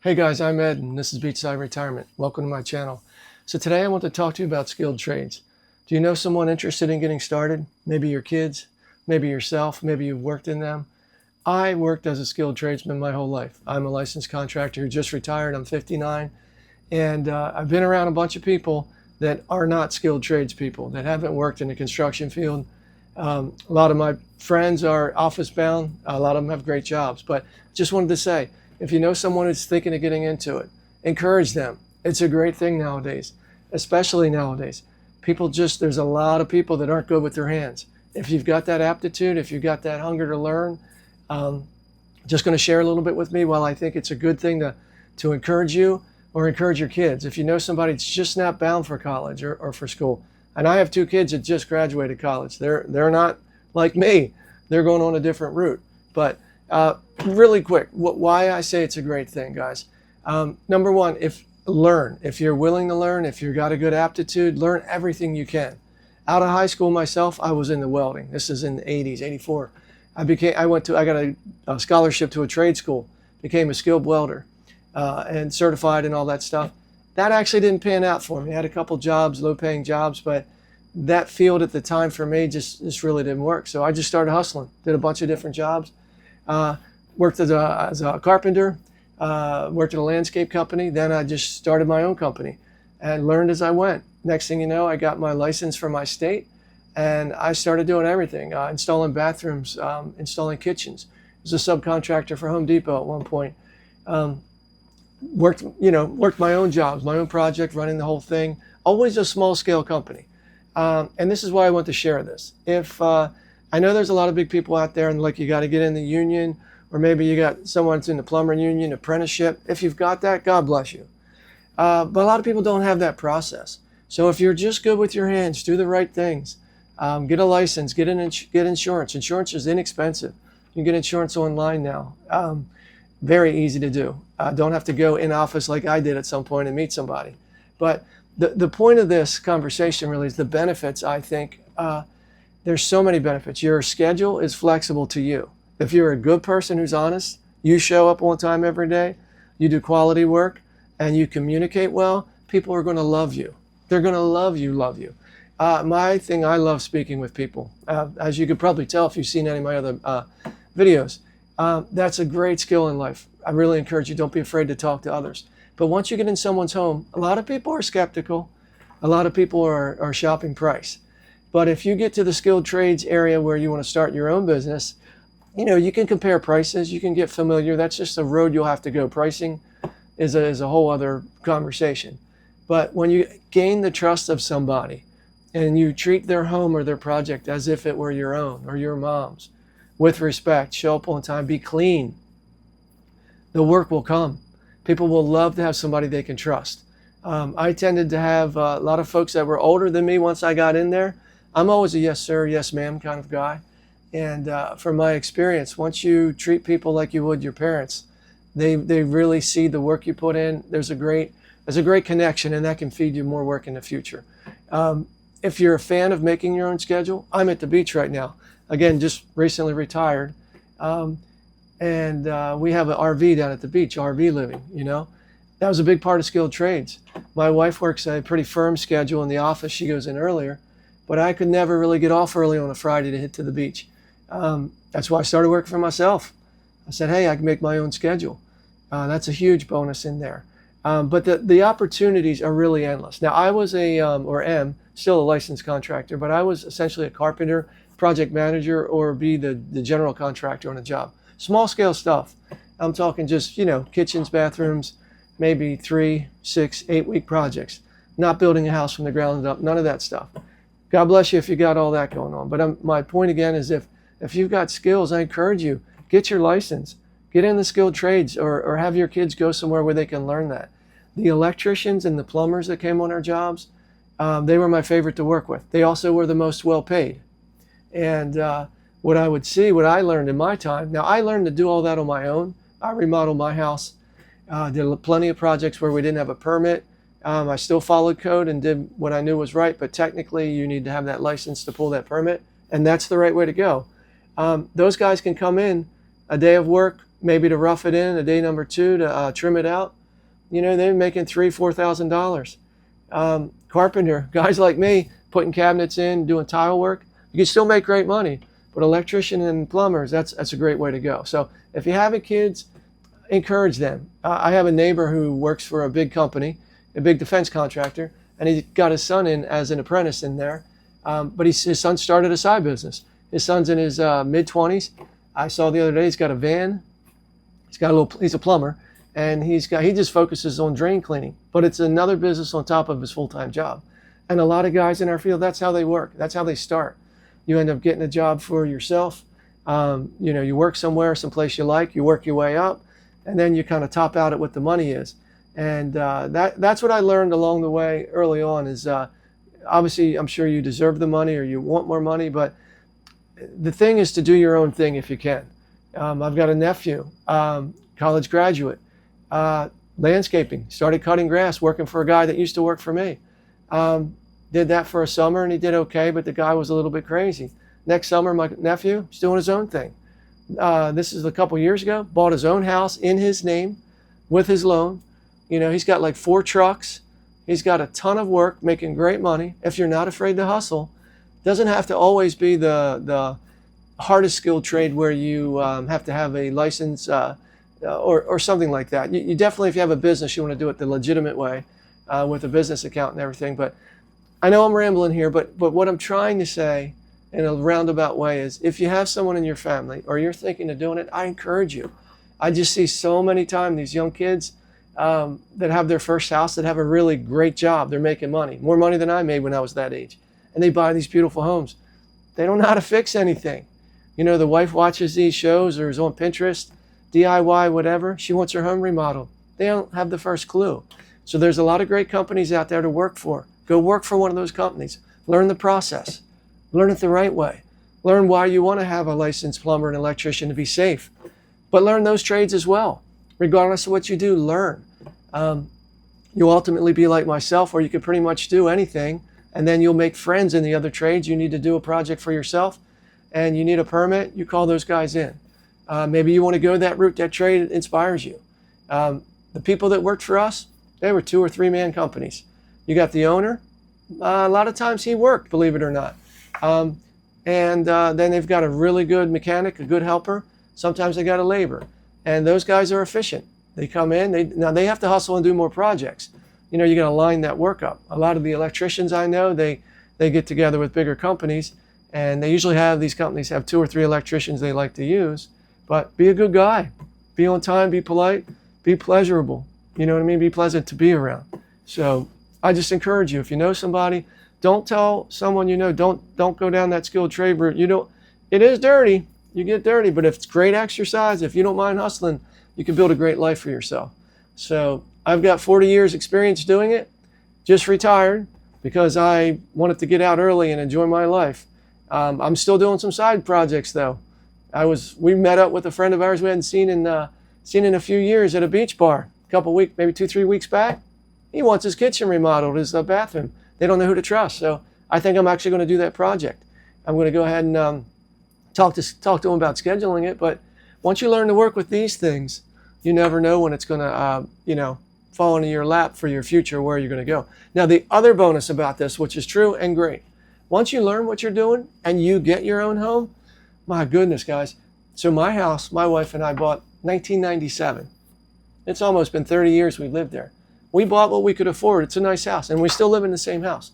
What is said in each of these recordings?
Hey guys, I'm Ed and this is Beachside Retirement. Welcome to my channel. So today I want to talk to you about skilled trades. Do you know someone interested in getting started? Maybe your kids, maybe yourself, maybe you've worked in them. I worked as a skilled tradesman my whole life. I'm a licensed contractor who just retired. I'm 59 and I've been around a bunch of people that are not skilled tradespeople, that haven't worked in the construction field. A lot of my friends are office bound. A lot of them have great jobs, but just wanted to say, if you know someone who's thinking of getting into it, encourage them. It's a great thing nowadays, especially nowadays. There's a lot of people that aren't good with their hands. If you've got that aptitude, if you've got that hunger to learn, just going to share a little bit with me while I think it's a good thing to encourage you or encourage your kids. If you know somebody that's just not bound for college or for school, and I have two kids that just graduated college. They're not like me. They're going on a different route. But really quick, why I say it's a great thing, guys. Number one, if you're willing to learn, if you've got a good aptitude, learn everything you can. Out of high school myself, I was into welding. This is in the 80s, 84. I got a scholarship to a trade school, became a skilled welder and certified and all that stuff. That actually didn't pan out for me. I had a couple jobs, low-paying jobs, but that field at the time for me just really didn't work. So I just started hustling, did a bunch of different jobs. Worked as a carpenter, worked at a landscape company. Then I just started my own company and learned as I went. Next thing you know, I got my license from my state and I started doing everything, installing bathrooms, installing kitchens. I was a subcontractor for Home Depot at one point. Worked my own jobs, my own project, running the whole thing. Always a small scale company. And this is why I want to share this. I know there's a lot of big people out there and like you got to get in the union, or maybe you got someone that's in the plumber union, apprenticeship. If you've got that, God bless you. But a lot of people don't have that process. So if you're just good with your hands, do the right things. Get a license, get insurance. Insurance is inexpensive. You can get insurance online now. Very easy to do. Don't have to go in office like I did at some point and meet somebody. But the point of this conversation really is the benefits, I think. There's so many benefits. Your schedule is flexible to you. If you're a good person who's honest, you show up on time every day, you do quality work, and you communicate well, people are going to love you. They're going to love you. My thing, I love speaking with people. As you could probably tell if you've seen any of my other videos, that's a great skill in life. I really encourage you, don't be afraid to talk to others. But once you get in someone's home, a lot of people are skeptical. A lot of people are shopping price. But if you get to the skilled trades area where you want to start your own business, you can compare prices, you can get familiar. That's just a road you'll have to go. Pricing is a whole other conversation. But when you gain the trust of somebody and you treat their home or their project as if it were your own or your mom's, with respect, show up on time, be clean, the work will come. People will love to have somebody they can trust. I tended to have a lot of folks that were older than me once I got in there. I'm always a yes sir, yes ma'am kind of guy. And from my experience, once you treat people like you would your parents, they really see the work you put in. There's a great connection, and that can feed you more work in the future. If you're a fan of making your own schedule, I'm at the beach right now. Again, just recently retired. And we have an RV down at the beach, RV living, That was a big part of skilled trades. My wife works a pretty firm schedule in the office. She goes in earlier, but I could never really get off early on a Friday to hit to the beach. That's why I started working for myself. I said, hey, I can make my own schedule. That's a huge bonus in there. But the opportunities are really endless. Now, I was am still a licensed contractor, but I was essentially a carpenter, project manager, or be the general contractor on a job. Small scale stuff. I'm talking just, kitchens, bathrooms, maybe 3, 6, 8 week projects. Not building a house from the ground up, none of that stuff. God bless you if you got all that going on. But my point again is if you've got skills, I encourage you, get your license. Get in the skilled trades or have your kids go somewhere where they can learn that. The electricians and the plumbers that came on our jobs, they were my favorite to work with. They also were the most well paid. And what I learned in my time, now I learned to do all that on my own. I remodeled my house. Did plenty of projects where we didn't have a permit. I still followed code and did what I knew was right, but technically you need to have that license to pull that permit, and that's the right way to go. Those guys can come in a day of work, maybe to rough it in, a day number 2 to trim it out. You know, they're making $3,000-$4,000. Carpenter, guys like me, putting cabinets in, doing tile work, you can still make great money. But electrician and plumbers, that's a great way to go. So if you have kids, encourage them. I have a neighbor who works for a big company, a big defense contractor, and he got his son in as an apprentice in there. But his son started a side business. His son's in his mid-20s. I saw the other day he's got a van. He's a plumber, and he just focuses on drain cleaning. But it's another business on top of his full-time job. And a lot of guys in our field, that's how they work. That's how they start. You end up getting a job for yourself. You know, you work somewhere, someplace you like, you work your way up, and then you kind of top out at what the money is. And that's what I learned along the way early on is obviously I'm sure you deserve the money or you want more money, but the thing is to do your own thing if you can. I've got a nephew, college graduate, landscaping, started cutting grass, working for a guy that used to work for me. Did that for a summer and he did okay, but the guy was a little bit crazy. Next summer, my nephew is doing his own thing. This is a couple years ago, bought his own house in his name with his loan. You know, he's got like 4 trucks. He's got a ton of work, making great money. If you're not afraid to hustle, doesn't have to always be the hardest skilled trade where you have to have a license or something like that. You definitely, if you have a business, you want to do it the legitimate way with a business account and everything. But I know I'm rambling here, but what I'm trying to say in a roundabout way is if you have someone in your family or you're thinking of doing it, I encourage you. I just see so many times these young kids that have their first house that have a really great job. They're making money, more money than I made when I was that age. And they buy these beautiful homes. They don't know how to fix anything. You know, the wife watches these shows or is on Pinterest, DIY, whatever. She wants her home remodeled. They don't have the first clue. So there's a lot of great companies out there to work for. Go work for one of those companies. Learn the process. Learn it the right way. Learn why you want to have a licensed plumber and electrician to be safe. But learn those trades as well. Regardless of what you do, learn. You'll ultimately be like myself where you can pretty much do anything and then you'll make friends in the other trades. You need to do a project for yourself and you need a permit, you call those guys in. Maybe you want to go that route, that trade inspires you. The people that worked for us, they were 2 or 3 man companies. You got the owner. A lot of times he worked, believe it or not. Then they've got a really good mechanic, a good helper. Sometimes they got a laborer. And those guys are efficient. They come in, now they have to hustle and do more projects. You know, you got to line that work up. A lot of the electricians I know, they get together with bigger companies and they usually have, these companies have 2 or 3 electricians they like to use. But be a good guy. Be on time, be polite, be pleasurable. You know what I mean? Be pleasant to be around. So I just encourage you, if you know somebody, don't tell someone you know, don't go down that skilled trade route. It is dirty. You get dirty, but if it's great exercise, if you don't mind hustling, you can build a great life for yourself. So I've got 40 years experience doing it, just retired because I wanted to get out early and enjoy my life. I'm still doing some side projects though. We met up with a friend of ours we hadn't seen in a few years at a beach bar, a couple weeks, maybe 2-3 weeks back. He wants his kitchen remodeled, his bathroom. They don't know who to trust. So I think I'm actually going to do that project. I'm going to go ahead and talk to him about scheduling it. But once you learn to work with these things, you never know when it's going to, fall into your lap for your future, where you're going to go. Now, the other bonus about this, which is true and great, once you learn what you're doing and you get your own home, my goodness, guys. So my house, my wife and I bought 1997. It's almost been 30 years we lived there. We bought what we could afford. It's a nice house, and we still live in the same house.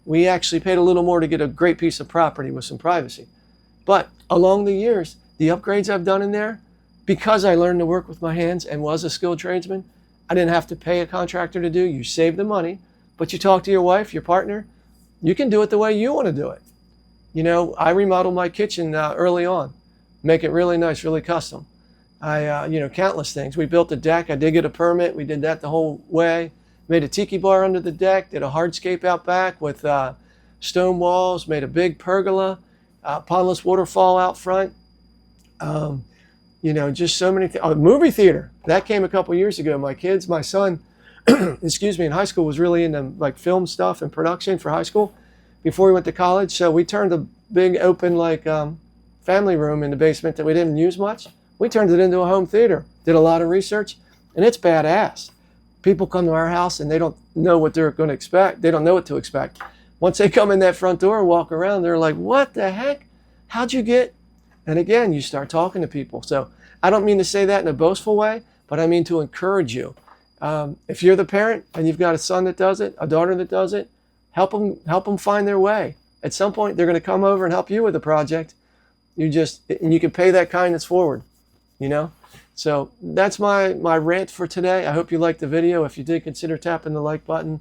We actually paid a little more to get a great piece of property with some privacy. But along the years, the upgrades I've done in there, because I learned to work with my hands and was a skilled tradesman, I didn't have to pay a contractor to do. You save the money, but you talk to your wife, your partner, you can do it the way you want to do it. You know, I remodeled my kitchen early on, make it really nice, really custom. Countless things. We built a deck. I did get a permit. We did that the whole way. Made a tiki bar under the deck, did a hardscape out back with stone walls, made a big pergola, pondless waterfall out front. Just so many things. Oh, movie theater. That came a couple years ago. My son, in high school was really into like film stuff and production for high school before we went to college. So we turned a big open family room in the basement that we didn't use much. We turned it into a home theater, did a lot of research, and it's badass. People come to our house and they don't know what they're going to expect. They don't know what to expect. Once they come in that front door and walk around, they're like, what the heck? How'd you get? And again, you start talking to people. So I don't mean to say that in a boastful way, but I mean to encourage you. If you're the parent and you've got a son that does it, a daughter that does it, help them find their way. At some point, they're going to come over and help you with the project. And you can pay that kindness forward, you know? So that's my rant for today. I hope you liked the video. If you did, consider tapping the like button,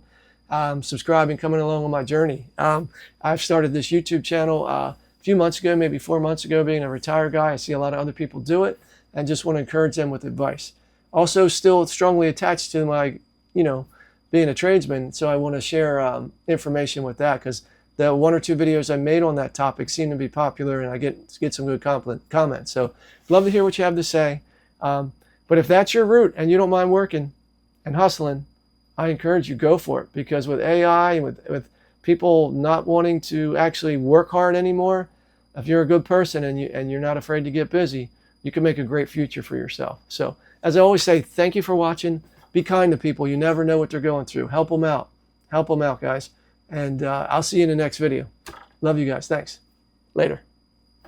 subscribing, coming along on my journey. I've started this YouTube channel a few months ago, maybe 4 months ago. Being a retired guy, I see a lot of other people do it and just want to encourage them with advice. Also, still strongly attached to my, being a tradesman. So I want to share information with that, because the 1 or 2 videos I made on that topic seem to be popular, and I get some good comments. So love to hear what you have to say. But if that's your route and you don't mind working and hustling, I encourage you, go for it. Because with AI and with people not wanting to actually work hard anymore, if you're a good person and you're not afraid to get busy, you can make a great future for yourself. So as I always say, thank you for watching. Be kind to people. You never know what they're going through. Help them out. Help them out, guys. And I'll see you in the next video. Love you guys. Thanks. Later.